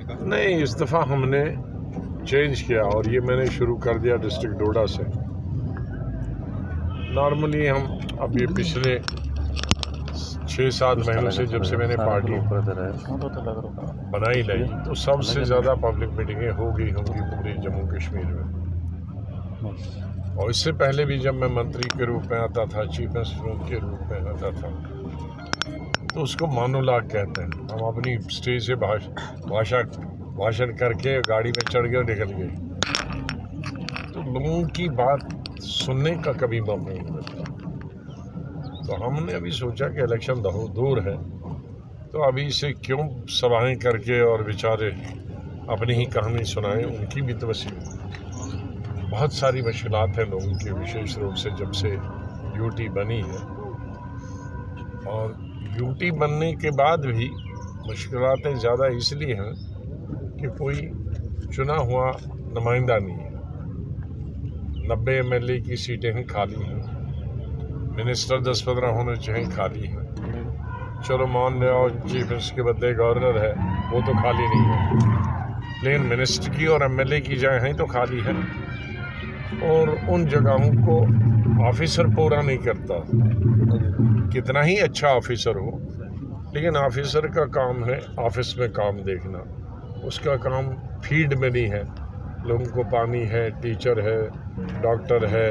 आपने कहा? नहीं, इस दफ़ा हमने चेंज किया और ये मैंने शुरू कर दिया डिस्ट्रिक्ट डोडा से। नॉर्मली हम अभी पिछले 6-7 महीनों से जब से मैंने पार्टी बनाई लाई तो सबसे ज़्यादा पब्लिक मीटिंगें हो गई होंगी पूरे जम्मू कश्मीर में। और इससे पहले भी जब मैं मंत्री के रूप में आता था, चीफ मिनिस्टर के रूप में आता था, तो उसको मोनोलॉग कहते हैं। हम अपनी स्टेज से भाषण करके गाड़ी में चढ़ गए और निकल गए, तो लोगों की बात सुनने का कभी मौका नहीं मिलता। तो हमने अभी सोचा कि इलेक्शन दूर है, तो अभी से क्यों सभाएं करके और बेचारे अपनी ही कहानी सुनाएं। उनकी भी तो बहुत सारी मुश्किलात हैं लोगों की, विशेष रूप से जब से यूटी बनी है। और यूटी बनने के बाद भी मुश्किलातें ज़्यादा इसलिए हैं कि कोई चुना हुआ नुमाइंदा नहीं है। 90 MLA की सीटें हैं खाली हैं, मिनिस्टर 10-15 होने चाहिए खाली हैं। चलो मान लो चीफ मिनिस्टर के बदले गवर्नर है, वो तो खाली नहीं है, लेकिन मिनिस्टर की और MLA की जगह हैं तो खाली है। और उन जगहों को ऑफिसर पूरा नहीं करता, कितना ही अच्छा ऑफिसर हो, लेकिन ऑफिसर का काम है ऑफिस में काम देखना, उसका काम फील्ड में नहीं है। लोगों को पानी है, टीचर है, डॉक्टर है,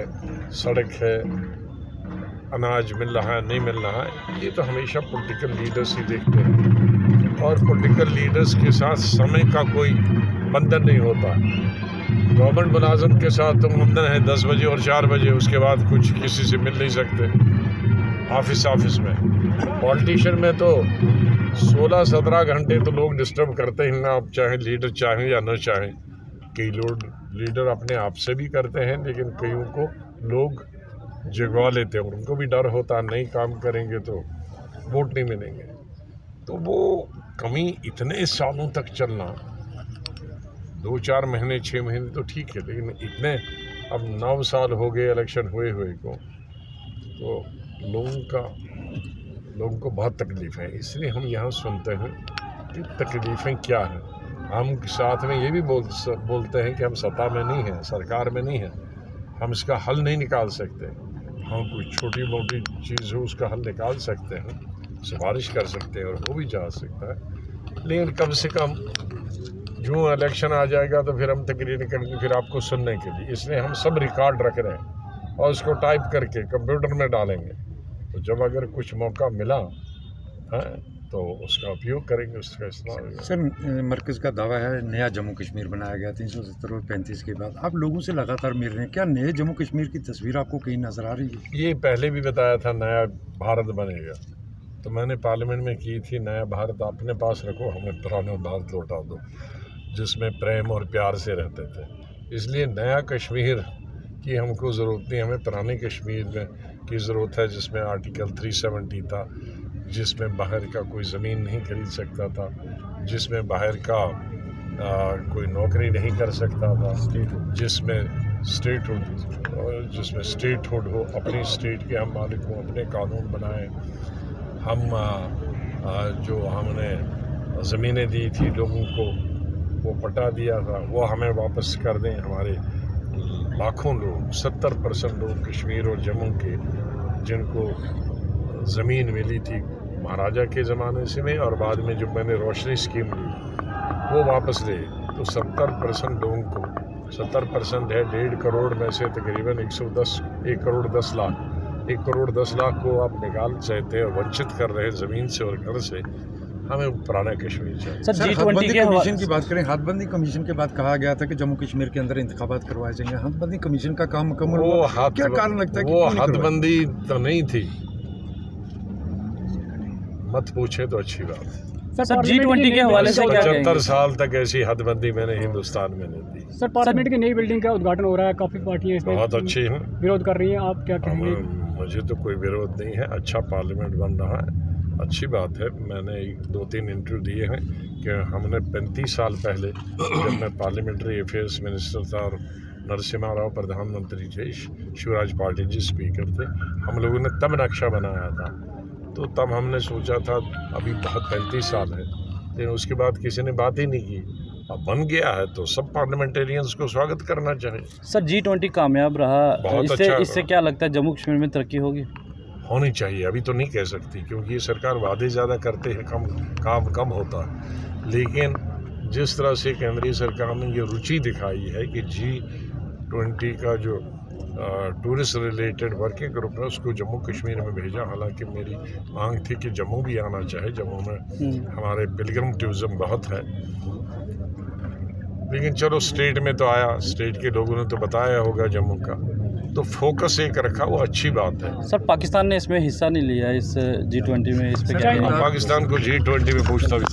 सड़क है, अनाज मिल रहा है नहीं मिल रहा है, ये तो हमेशा पॉलिटिकल लीडर्स ही देखते हैं। और पॉलिटिकल लीडर्स के साथ समय का कोई बंधन नहीं होता। गवर्नमेंट मुलाजिम के साथ तो बंधन है 10 बजे और 4 बजे, उसके बाद कुछ किसी से मिल नहीं सकते ऑफिस में। पॉलिटिशियन में तो 16-17 घंटे तो लोग डिस्टर्ब करते हैं, आप चाहे लीडर चाहें या न चाहें। कई लोग लीडर अपने आप से भी करते हैं, लेकिन कईयों को लोग जगवा लेते हैं, उनको भी डर होता है नहीं काम करेंगे तो वोट नहीं मिलेंगे। तो वो कमी इतने सालों तक चलना, 2-4 महीने 6 महीने तो ठीक है, लेकिन इतने अब 9 साल हो गए इलेक्शन हुए को, तो लोगों को बहुत तकलीफ है। इसलिए हम यहाँ सुनते हैं कि तकलीफ़ें क्या हैं। हम साथ में ये भी बोलते हैं कि हम सत्ता में नहीं हैं, सरकार में नहीं हैं, हम इसका हल नहीं निकाल सकते। हम कोई छोटी मोटी चीज़ हो उसका हल निकाल सकते हैं, सिफारिश कर सकते हैं और हो भी जा सकता है, लेकिन कम से कम जो इलेक्शन आ जाएगा तो फिर हम तकरीर करेंगे फिर आपको सुनने के लिए। इसलिए हम सब रिकॉर्ड रख रहे हैं और उसको टाइप करके कंप्यूटर में डालेंगे, तो जब अगर कुछ मौका मिला है तो उसका उपयोग करेंगे, उसका इस्तेमाल। सर, मरकज़ का दावा है नया जम्मू कश्मीर बनाया गया 370 और 35 के बाद। आप लोगों से लगातार मिल रहे हैं, क्या नए जम्मू कश्मीर की तस्वीर आपको कहीं नज़र आ रही है? ये पहले भी बताया था नया भारत बनेगा, तो मैंने पार्लियामेंट में की थी, नया भारत अपने पास रखो, हमें पुराना भारत लौटा दो जिसमें प्रेम और प्यार से रहते थे। इसलिए नया कश्मीर की हमको ज़रूरत नहीं, हमें पुराने कश्मीर में की ज़रूरत है जिसमें आर्टिकल 370 था, जिसमें बाहर का कोई ज़मीन नहीं खरीद सकता था, जिसमें बाहर का कोई नौकरी नहीं कर सकता था, जिसमें स्टेटहुड हो, अपनी स्टेट के हम मालिक हों, अपने कानून बनाए। हम जो हमने ज़मीनें दी थी लोगों को, वो पटा दिया था, वो हमें वापस कर दें। हमारे लाखों लोग, 70% लोग कश्मीर और जम्मू के, जिनको ज़मीन मिली थी महाराजा के ज़माने से में और बाद में जब मैंने रोशनी स्कीम ली, वो वापस ले। तो 70% लोगों को, 70% है 1.5 करोड़ में से तकरीबन 1 करोड़ 10 लाख, 1 करोड़ 10 लाख को आप निकाल चाहते हैं, वंचित कर रहे हैं ज़मीन से और घर से। हमें पुराना कश्मीर चाहिए। सर, हदबंदी कमीशन की बात करें, हदबंदी कमीशन के बाद कहा गया था कि जम्मू कश्मीर के अंदर इंतखाबात करवाए जाएंगे। हदबंदी कमीशन का काम मुकम्मल हुआ, क्या कारण लगता है? वो हदबंदी तो नहीं थी, मत पूछे तो अच्छी बात। सर, G20 के हवाले से 75 साल तक ऐसी हदबंदी मैंने हिंदुस्तान में नहीं दी। सर, पार्लियामेंट की नई बिल्डिंग का उद्घाटन हो रहा है, काफ़ी पार्टियां इसमें बहुत अच्छी हैं, विरोध कर रही हैं, आप क्या कहेंगे? मुझे तो कोई विरोध नहीं है, अच्छा पार्लियामेंट बन रहा है, अच्छी बात है। मैंने 2-3 इंटरव्यू दिए हैं कि हमने 35 साल पहले जब मैं पार्लियामेंट्री अफेयर्स मिनिस्टर था और नरसिम्हा राव प्रधानमंत्री थे, शिवराज पाटिल जी स्पीकर थे, हम लोगों ने तब नक्शा बनाया था। तो तब हमने सोचा था, अभी बहुत 35 साल है, लेकिन उसके बाद किसी ने बात ही नहीं की। अब बन गया है तो सब पार्लियामेंटेरियंस को स्वागत करना चाहिए। सर G20 कामयाब रहा, बहुत इससे अच्छा इससे रहा। क्या लगता है जम्मू कश्मीर में तरक्की होगी? होनी चाहिए, अभी तो नहीं कह सकती क्योंकि ये सरकार वादे ज़्यादा करते हैं, काम कम होता है। लेकिन जिस तरह से केंद्रीय सरकार ने ये रुचि दिखाई है कि G20 का जो टूरिस्ट रिलेटेड वर्किंग ग्रुप है उसको जम्मू कश्मीर में भेजा। हालांकि मेरी मांग थी कि जम्मू भी आना चाहे, जम्मू में हमारे पिलग्रिम टूरिज्म बहुत है, लेकिन चलो स्टेट में तो आया, स्टेट के लोगों ने तो बताया होगा जम्मू का, तो फोकस एक रखा, वो अच्छी बात है। सर पाकिस्तान ने इसमें हिस्सा नहीं लिया इस G20 में, इस पे क्या सर, कहेंगे? पाकिस्तान को G20 में पूछता भी